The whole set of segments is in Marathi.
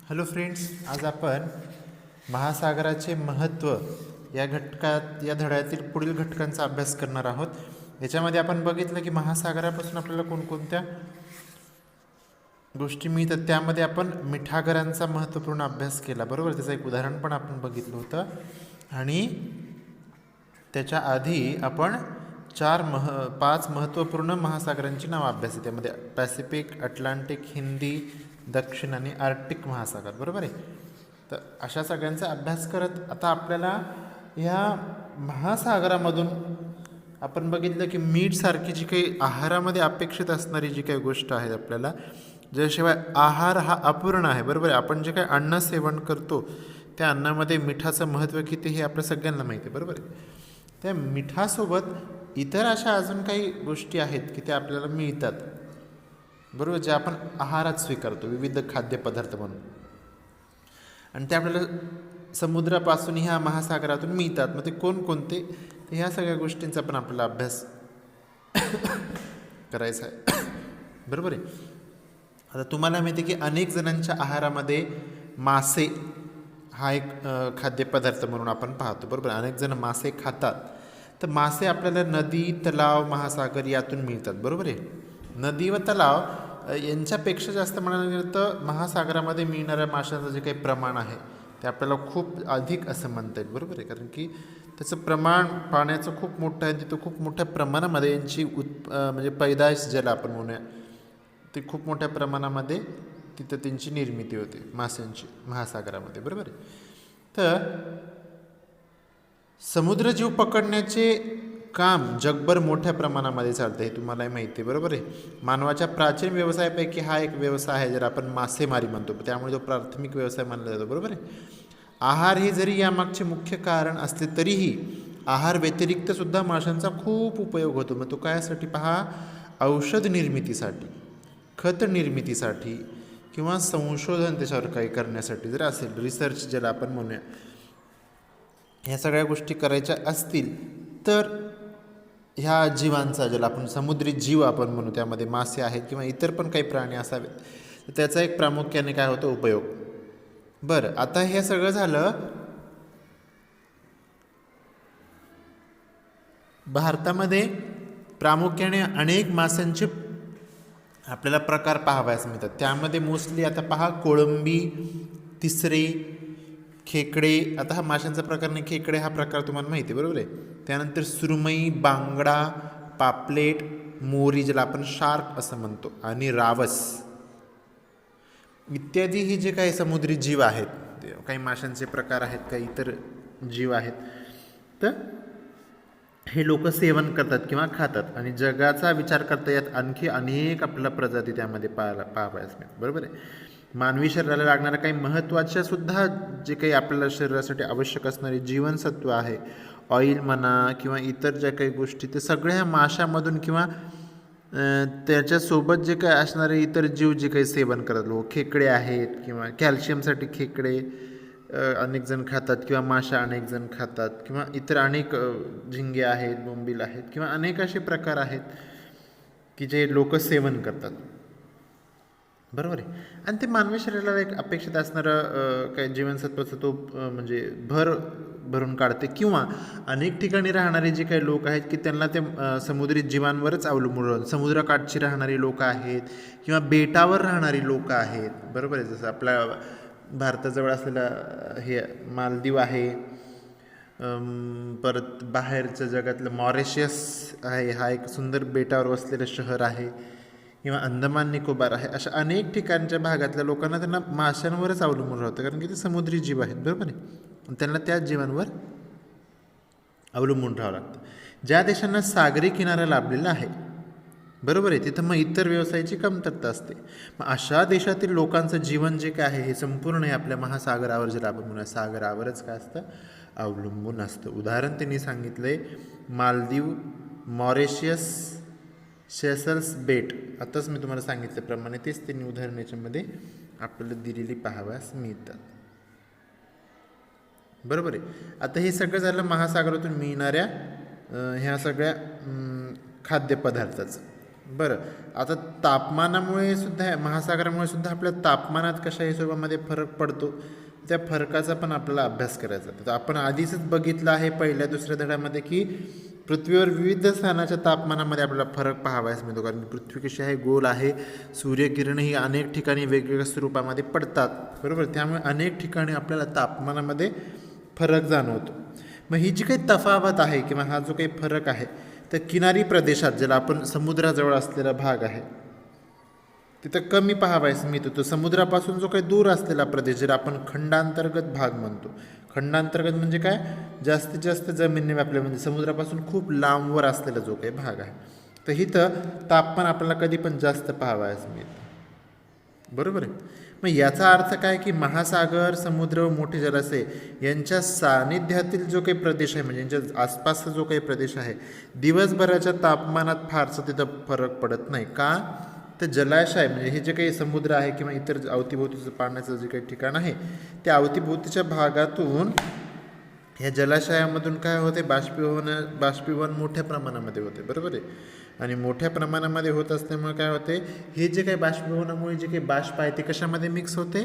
हॅलो फ्रेंड्स, आज आपण महासागराचे महत्त्व या धड्यातील पुढील घटकांचा अभ्यास करणार आहोत. याच्यामध्ये आपण बघितलं की महासागरापासून आपल्याला कोणकोणत्या गोष्टी मिळतात. त्यामध्ये आपण मिठागरांचा महत्त्वपूर्ण अभ्यास केला, बरोबर. त्याचं एक उदाहरण पण आपण बघितलं होतं. आणि त्याच्या आधी आपण 5 महत्त्वपूर्ण महासागरांची नावं अभ्यासली. त्यामध्ये पॅसिफिक, अटलांटिक, हिंदी, दक्षिण आणि आर्क्टिक महासागर, बरोबर आहे. तर अशा सगळ्यांचा अभ्यास करत आता आपल्याला ह्या महासागरामधून आपण बघितलं की मीठसारखी जी काही आहारामध्ये अपेक्षित असणारी जी काही गोष्ट आहे आपल्याला, ज्याशिवाय आहार हा अपूर्ण आहे, बरोबर आहे. आपण जे काही अन्न सेवन करतो त्या अन्नामध्ये मिठाचं महत्त्व किती हे आपल्या सगळ्यांना माहिती आहे, बरोबर आहे. त्या मिठासोबत इतर अशा अजून काही गोष्टी आहेत की त्या आपल्याला मिळतात, बरोबर, जे आपण आहारात स्वीकारतो विविध खाद्यपदार्थ म्हणून. आणि ते आपल्याला समुद्रापासून ह्या महासागरातून मिळतात. मग ते कोणकोणते, ह्या सगळ्या गोष्टींचा पण आपल्याला अभ्यास करायचा आहे, बरोबर आहे. आता तुम्हाला माहिती आहे की अनेक जणांच्या आहारामध्ये मासे हा एक खाद्यपदार्थ म्हणून आपण पाहतो, बरोबर. अनेक जण मासे खातात. तर मासे आपल्याला नदी, तलाव, महासागर यातून मिळतात, बरोबर आहे. नदी व तलाव यांच्यापेक्षा जास्त म्हणायला गेलं तर महासागरामध्ये मिळणाऱ्या माशांचं जे काही प्रमाण आहे ते आपल्याला खूप अधिक असं म्हणता येईल, बरोबर आहे. कारण की त्याचं प्रमाण पाण्याचं खूप मोठं आहे. तिथं खूप मोठ्या प्रमाणामध्ये यांची म्हणजे पैदाश ज्याला आपण म्हणूया ती खूप मोठ्या प्रमाणामध्ये तिथं त्यांची निर्मिती होते माशांची महासागरामध्ये, बरोबर आहे. तर समुद्रजीव पकडण्याचे काम जगभर मोठ्या प्रमाणामध्ये चालतं, हे तुम्हाला माहिती आहे, बरोबर आहे. मानवाच्या प्राचीन व्यवसायापैकी हा एक व्यवसाय आहे, ज्याला आपण मासेमारी म्हणतो. त्यामुळे तो प्राथमिक व्यवसाय मानला जातो, बरोबर आहे. आहार हे जरी यामागचे मुख्य कारण असले तरीही आहार व्यतिरिक्त सुद्धा माशांचा खूप उपयोग होतो. मग तो कायासाठी पहा, औषध निर्मितीसाठी, खत निर्मितीसाठी किंवा संशोधन त्याच्यावर काही करण्यासाठी जर असेल, रिसर्च ज्याला आपण म्हणूया, ह्या सगळ्या गोष्टी करायच्या असतील तर ह्या जीवांचा, ज्याला आपण समुद्री जीव आपण म्हणू, त्यामध्ये मासे आहेत किंवा इतर पण काही प्राणी असावेत, तर त्याचा एक प्रामुख्याने काय होतो, उपयोग. बरं, आता हे सगळं झालं. भारतामध्ये प्रामुख्याने अनेक माशांचे आपल्याला प्रकार पाहावयास मिळतात. त्यामध्ये मोस्टली आता पहा, कोळंबी, तिसरे, खेकडे. आता हा माशांचा प्रकार नाही, खेकडे हा प्रकार तुम्हाला माहिती आहे, बरोबर आहे. त्यानंतर सुरमई, बांगडा, पापलेट, मोरी ज्याला आपण शार्क असं म्हणतो, आणि रावस इत्यादी ही जे काही समुद्री जीव आहेत, ते काही माशांचे प्रकार आहेत, काही इतर जीव आहेत. तर हे लोक सेवन करतात किंवा खातात. आणि जगाचा विचार करता यात आणखी अनेक आपल्याला प्रजाती त्यामध्ये पाहावयास मिळतात, बरोबर आहे. मानवी शरीराला लागणाऱ्या काही महत्त्वाच्या सुद्धा जे काही आपल्याला शरीरासाठी आवश्यक असणारे जीवनसत्व आहे, ऑइल म्हणा किंवा इतर ज्या काही गोष्टी, ते सगळ्या माशामधून किंवा त्याच्यासोबत जे काही असणारे इतर जीव जे काही सेवन करतात लोक, खेकडे आहेत किंवा कॅल्शियमसाठी खेकडे अनेक जण खातात किंवा माशा अनेक जण खातात, किंवा इतर अनेक झिंगे आहेत, बोंबील आहेत, किंवा अनेक असे प्रकार आहेत की जे लोक सेवन करतात, बरोबर आहे. आणि ते मानवी शरीराला एक अपेक्षित असणारं काही जीवनसत्वाचं तो म्हणजे भरून काढते. किंवा अनेक ठिकाणी राहणारे जे काही लोक आहेत की त्यांना ते समुद्री जीवांवरच अवलंबून, समुद्रकाठची राहणारी लोक आहेत किंवा बेटावर राहणारी लोक आहेत, बरोबर आहे. जसं आपल्या भारताजवळ असलेला हे मालदीव आहे, परत बाहेरच्या जगातलं मॉरिशस आहे, हा एक सुंदर बेटावर वसलेलं शहर आहे, किंवा अंदमान निकोबार आहे. अशा अनेक ठिकाणच्या भागातल्या लोकांना त्यांना माशांवरच अवलंबून राहतं, कारण की ते समुद्री जीव आहेत, बरोबर आहे. त्यांना त्याच जीवांवर अवलंबून राहावं लागतं. ज्या देशांना सागरी किनारा लाभलेला आहे, बरोबर आहे, तिथं मग इतर व्यवसायाची कमतरता असते. मग अशा देशातील लोकांचं जीवन जे काय आहे हे संपूर्ण हे आपल्या महासागरावर, जे आपण म्हणूया सागरावरच काय असतं, अवलंबून असतं. उदाहरण त्यांनी सांगितलंय, मालदीव, मॉरिशस, सेशल्स बेट. आताच मी तुम्हाला सांगितल्याप्रमाणे तेच त्यांनी उदाहरण याच्यामध्ये आपल्याला दिलेली पाहाव्यास मिळतात, बरोबर आहे. आता हे सगळं झालं महासागरातून मिळणाऱ्या ह्या सगळ्या खाद्यपदार्थाचं, बरं, आता तापमानामुळे सुद्धा महासागरामुळे सुद्धा आपल्या तापमानात कशाही स्वरूपामध्ये फरक पडतो, त्या फरकाचा पण आपल्याला अभ्यास करायचा. तर आपण आधीच बघितलं आहे पहिल्या दुसऱ्या धड्यामध्ये की पृथ्वीवर विविध स्थानाच्या तापमानामध्ये आपल्याला फरक पाहावयास मिळतो. कारण पृथ्वी कशी आहे, गोल आहे, सूर्यकिरण ही अनेक ठिकाणी वेगवेगळ्या स्वरूपामध्ये पडतात, बरोबर. त्यामुळे अनेक ठिकाणी आपल्याला तापमानामध्ये फरक जाणवतो. मग ही जी काही तफावत आहे किंवा हा जो काही फरक आहे, तर किनारी प्रदेशात, ज्याला आपण समुद्राजवळ असलेला भाग आहे, तिथं कमी पाहावयास मिळतो. तो समुद्रापासून जो काही दूर असलेला प्रदेश, ज्याला आपण खंडांतर्गत भाग म्हणतो. खंडांतर्गत म्हणजे काय, जास्तीत जास्त जमिनी व्यापल्या, म्हणजे समुद्रापासून खूप लांबवर असलेला जो काही भाग आहे, तर इथं तापमान आपल्याला कधी पण जास्त पाहावयास मिळतं, बरोबर आहे. मग याचा अर्थ काय की महासागर, समुद्र व मोठे जलाशय यांच्या सानिध्यातील जो काही प्रदेश आहे, म्हणजे यांच्या आसपासचा जो काही प्रदेश आहे, दिवसभराच्या तापमानात फारसं तिथं फरक पडत नाही. का, तर जलाशय म्हणजे हे जे काही समुद्र आहे किंवा इतर अवतीभोवतीचं पाण्याचं जे काही ठिकाण आहे, त्या अवतीभोवतीच्या भागातून ह्या जलाशयामधून काय होते, बाष्पीभवन मोठ्या प्रमाणामध्ये होते, बरोबर आहे. आणि मोठ्या प्रमाणामध्ये होत असल्यामुळे काय होते, हे जे काही बाष्पीभवनामुळे जे काही बाष्प आहे ते कशामध्ये मिक्स होते,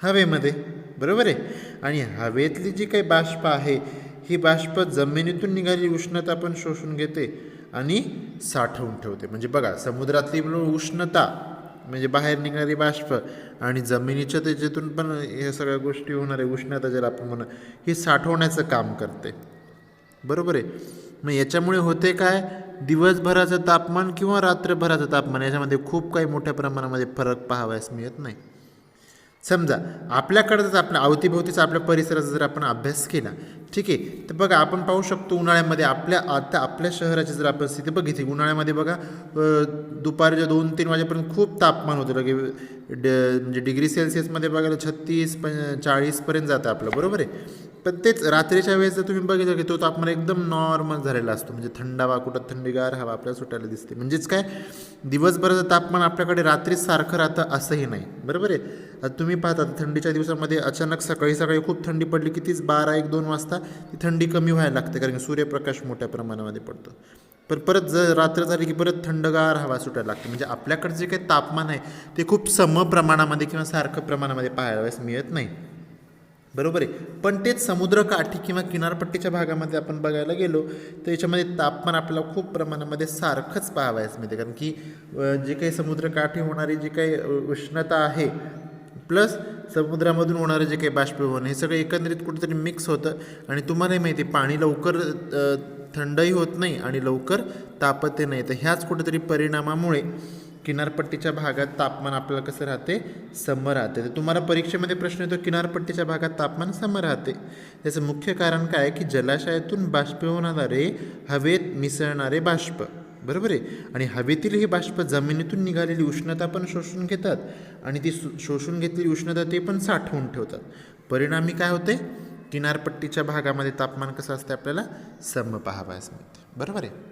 हवेमध्ये, बरोबर आहे. आणि हवेतली जी काही बाष्प आहे, ही बाष्प जमिनीतून निघालेली उष्णता पण शोषून घेते आणि साठवून ठेवते. म्हणजे बघा, समुद्रातली उष्णता म्हणजे बाहेर निघणारी बाष्प आणि जमिनीच्या त्याच्यातून पण हे सगळ्या गोष्टी होणारे उष्णता, ज्याला आपण म्हणू, ही साठवण्याचं काम करते, बरोबर आहे. मग याच्यामुळे होते काय, दिवसभराचं तापमान किंवा रात्रभराचं तापमान याच्यामध्ये खूप काही मोठ्या प्रमाणामध्ये फरक पाहावयास मिळत नाही. समजा आपल्याकडंच आपल्या अवतीभोवतीचा आपल्या परिसराचा जर आपण अभ्यास केला, ठीक आहे, तर बघा आपण पाहू शकतो उन्हाळ्यामध्ये आपल्या शहराची जर आपण स्थिती बघितली, उन्हाळ्यामध्ये बघा दुपारच्या 2-3 वाजेपर्यंत खूप तापमान होतं, लगे म्हणजे डिग्री सेल्सिअसमध्ये बघायला 36-40पर्यंत जातं आपलं, बरोबर आहे. पण तेच रात्रीच्या वेळेस जर तुम्ही बघितलं की तो तापमान एकदम नॉर्मल झालेला असतो, म्हणजे थंडावा, कुठं थंडीगार हवा आपल्याला सुटायला दिसते. म्हणजेच काय, दिवसभराचं तापमान आपल्याकडे रात्रीच सारखं राहतं असंही नाही, बरोबर आहे. आता तुम्ही पाहता थंडीच्या दिवसामध्ये अचानक सकाळी खूप थंडी पडली की तीच 12-1-2 वाजता ती थंडी कमी व्हायला लागते, कारण सूर्यप्रकाश मोठ्या प्रमाणामध्ये पडतो. पण परत जर रात्र झाली की परत थंडगार हवा सुटायला लागते. म्हणजे आपल्याकडे जे काही तापमान आहे ते खूप समप्रमाणामध्ये किंवा सारखं प्रमाणामध्ये पाहायला मिळत नाही, बरोबर आहे. पण तेच समुद्रकाठी किंवा किनारपट्टीच्या भागामध्ये आपण बघायला गेलो तर याच्यामध्ये तापमान आपल्याला खूप प्रमाणामध्ये सारखंच पाहावयास मिळते. कारण की जे काही समुद्रकाठी होणारी जी काही उष्णता आहे प्लस समुद्रामधून होणारं जे काही बाष्पीभवन, हे सगळं एकंदरीत कुठेतरी मिक्स होतं. आणि तुम्हालाही माहिती आहे, पाणी लवकर थंडही होत नाही आणि लवकर तापते नाही. तर ह्याच कुठेतरी परिणामामुळे किनारपट्टीच्या भागात तापमान आपल्याला कसं राहते, सम राहते. तर तुम्हाला परीक्षेमध्ये प्रश्न येतो, किनारपट्टीच्या भागात तापमान सम राहते. त्याचं मुख्य कारण काय की जलाशयातून बाष्पीभवनाद्वारे हवेत मिसळणारे बाष्प, बरोबर आहे. आणि हवेतील हे बाष्प जमिनीतून निघालेली उष्णता पण शोषून घेतात आणि ती शोषून घेतलेली उष्णता ते पण साठवून ठेवतात. परिणामी काय होते, किनारपट्टीच्या भागामध्ये तापमान कसं असते, आपल्याला सम पाहावयास मिळते, बरोबर आहे.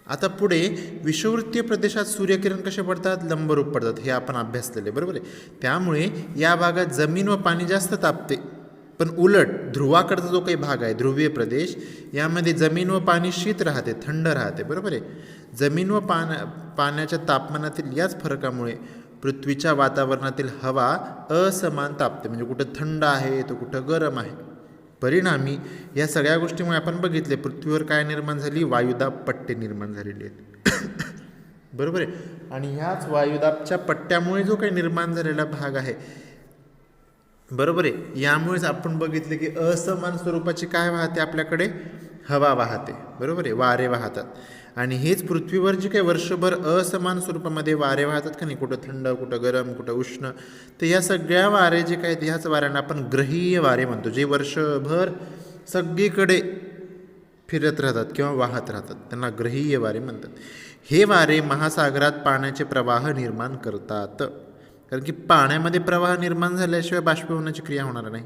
आता पुढे विषुववृत्तीय प्रदेशात सूर्यकिरण कसे पडतात, लंबरूप पडतात, हे आपण अभ्यासलेले, बरोबर आहे. त्यामुळे या भागात जमीन व पाणी जास्त तापते. पण उलट ध्रुवाकडचा जो काही भाग आहे, ध्रुवीय प्रदेश, यामध्ये जमीन व पाणी शीत राहते, थंड राहते, बरोबर आहे. जमीन व पाण्याच्या तापमानातील याच फरकामुळे पृथ्वीच्या वातावरणातील हवा असमान तापते. म्हणजे कुठं थंड आहे तर कुठं गरम आहे. परिणामी या सगळ्या गोष्टीमुळे आपण बघितले पृथ्वीवर काय निर्माण झाली, वायुदाब पट्टे निर्माण झालेली आहेत बरोबर आहे. आणि ह्याच वायुदाबच्या पट्ट्यामुळे जो काही निर्माण झालेला भाग आहे, बरोबर आहे, यामुळेच आपण बघितले की असमान स्वरूपाची काय वाहते, आपल्याकडे हवा वाहते, बरोबर आहे, वारे वाहतात. आणि हेच पृथ्वीवर जे काही वर्षभर असमान स्वरूपामध्ये वारे वाहतात का नाही, कुठं थंड, कुठं गरम, कुठं उष्ण, तर या सगळ्या वारे जे काही ह्याच वाऱ्यांना आपण ग्रहीय वारे म्हणतो, जे वर्षभर सगळीकडे फिरत राहतात किंवा वाहत राहतात, त्यांना ग्रहीय वारे म्हणतात. हे वारे महासागरात पाण्याचे प्रवाह निर्माण करतात. कारण की पाण्यामध्ये प्रवाह निर्माण झाल्याशिवाय बाष्पीभवनाची क्रिया होणार नाही.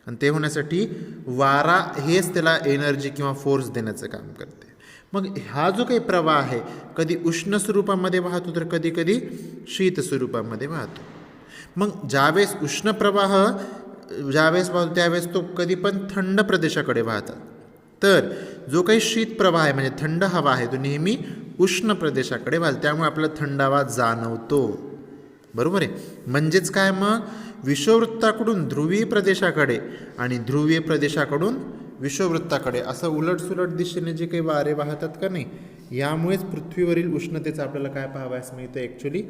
आणि ते होण्यासाठी वारा हेच त्याला एनर्जी किंवा फोर्स देण्याचं काम करते. मग हा जो काही प्रवाह आहे, कधी उष्ण स्वरूपामध्ये वाहतो तर कधी कधी शीत स्वरूपामध्ये वाहतो. मग ज्यावेळेस उष्ण प्रवाह ज्यावेळेस वाहतो त्यावेळेस तो कधी पण थंड प्रदेशाकडे वाहतात. तर जो काही शीत प्रवाह आहे म्हणजे थंड हवा आहे, तो नेहमी उष्ण प्रदेशाकडे वाहते, त्यामुळे आपल्याला थंडावा जाणवतो. बरोबर आहे. म्हणजेच काय मग, विषुववृत्ताकडून ध्रुवीय प्रदेशाकडे आणि ध्रुवीय प्रदेशाकडून विषुववृत्ताकडे असं उलटसुलट दिशेने जे काही वारे वाहतात का नाही, यामुळेच पृथ्वीवरील उष्णतेचं आपल्याला काय पाहावयास मिळतं, ॲक्च्युली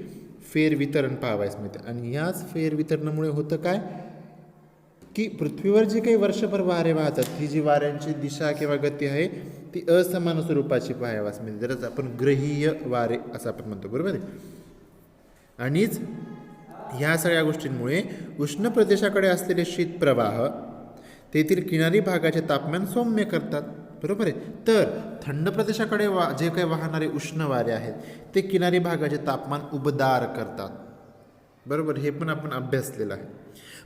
फेरवितरण पाहावयास मिळतं. आणि ह्याच फेरवितरणामुळे होतं काय, की पृथ्वीवर जे काही वर्षभर वारे वाहतात, ही जी वाऱ्यांची दिशा किंवा गती आहे ती असमान स्वरूपाची पाहावयास मिळते, ज्यालाच आपण ग्रहीय वारे असं आपण म्हणतो. बरोबर आहे. आणिच ह्या सगळ्या गोष्टींमुळे उष्ण प्रदेशाकडे असलेले शीतप्रवाह तेथील किनारी भागाचे तापमान सौम्य करतात. बरोबर आहे. तर थंड प्रदेशाकडे जे काही वाहणारे उष्ण वारे आहेत ते किनारी भागाचे तापमान उबदार करतात. बरोबर, हे पण आपण अभ्यासलेलं आहे.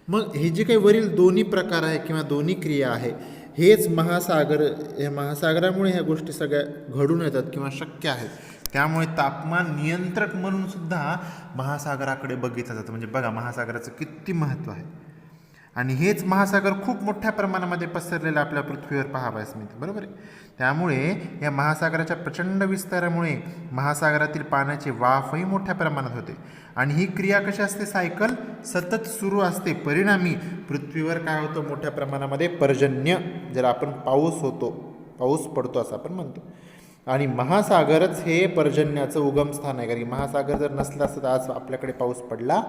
मग हे जे काही वरील दोन्ही प्रकार आहे किंवा दोन्ही क्रिया आहे, हेच महासागरामुळे ह्या गोष्टी सगळ्या घडून येतात किंवा शक्य आहेत. त्यामुळे तापमान नियंत्रक म्हणून सुद्धा महासागराकडे बघितलं जातं. म्हणजे बघा महासागराचं किती महत्त्व आहे. आणि हेच महासागर खूप मोठ्या प्रमाणामध्ये पसरलेलं आपल्या पृथ्वीवर पाहावयास मिळते. बरोबर आहे. त्यामुळे या महासागराच्या प्रचंड विस्तारामुळे महासागरातील पाण्याची वाफही मोठ्या प्रमाणात होते. आणि ही क्रिया कशी असते, सायकल सतत सुरू असते. परिणामी पृथ्वीवर काय होतं, मोठ्या प्रमाणामध्ये पर्जन्य, ज्याला आपण पाऊस पडतो असं आपण म्हणतो. आणि महासागरच हे पर्जन्याचं उगमस्थान आहे. कारण की महासागर जर नसला असता तर आज आपल्याकडे पाऊस पडला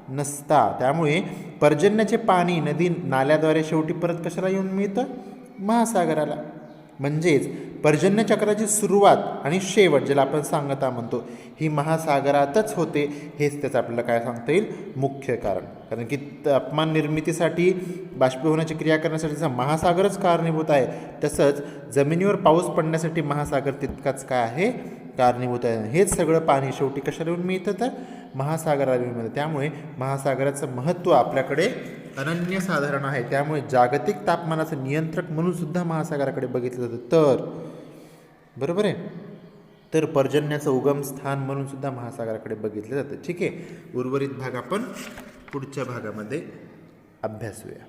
नसता. त्यामुळे पर्जन्याचे पाणी नदी नाल्याद्वारे शेवटी परत कशाला येऊन मिळतं, महासागराला. म्हणजेच पर्जन्य चक्राची सुरुवात आणि शेवट, ज्याला आपण सांगता म्हणतो, ही महासागरातच होते. हेच त्याचं आपल्याला काय सांगता येईल, मुख्य कारण. कारण की तापमान निर्मितीसाठी, बाष्पीभवनाची क्रिया करण्यासाठी महासागरच कारणीभूत आहे. तसंच जमिनीवर पाऊस पडण्यासाठी महासागर तितकाच काय आहे, कारणीभूत आहे. हेच सगळं पाणी शेवटी कशाला येऊन मिळतं, तर महासागराला येऊन मिळतं. त्यामुळे महासागराचं महत्त्व आपल्याकडे अनन्यसाधारण आहे. त्यामुळे जागतिक तापमानाचं नियंत्रक म्हणून सुद्धा महासागराकडे बघितलं जातं. तर बरोबर आहे. तर पर्जन्याचं उगमस्थान म्हणून सुद्धा महासागराकडे बघितलं जातं. ठीक आहे. उर्वरित भाग आपण पुढच्या भागामध्ये अभ्यासूया.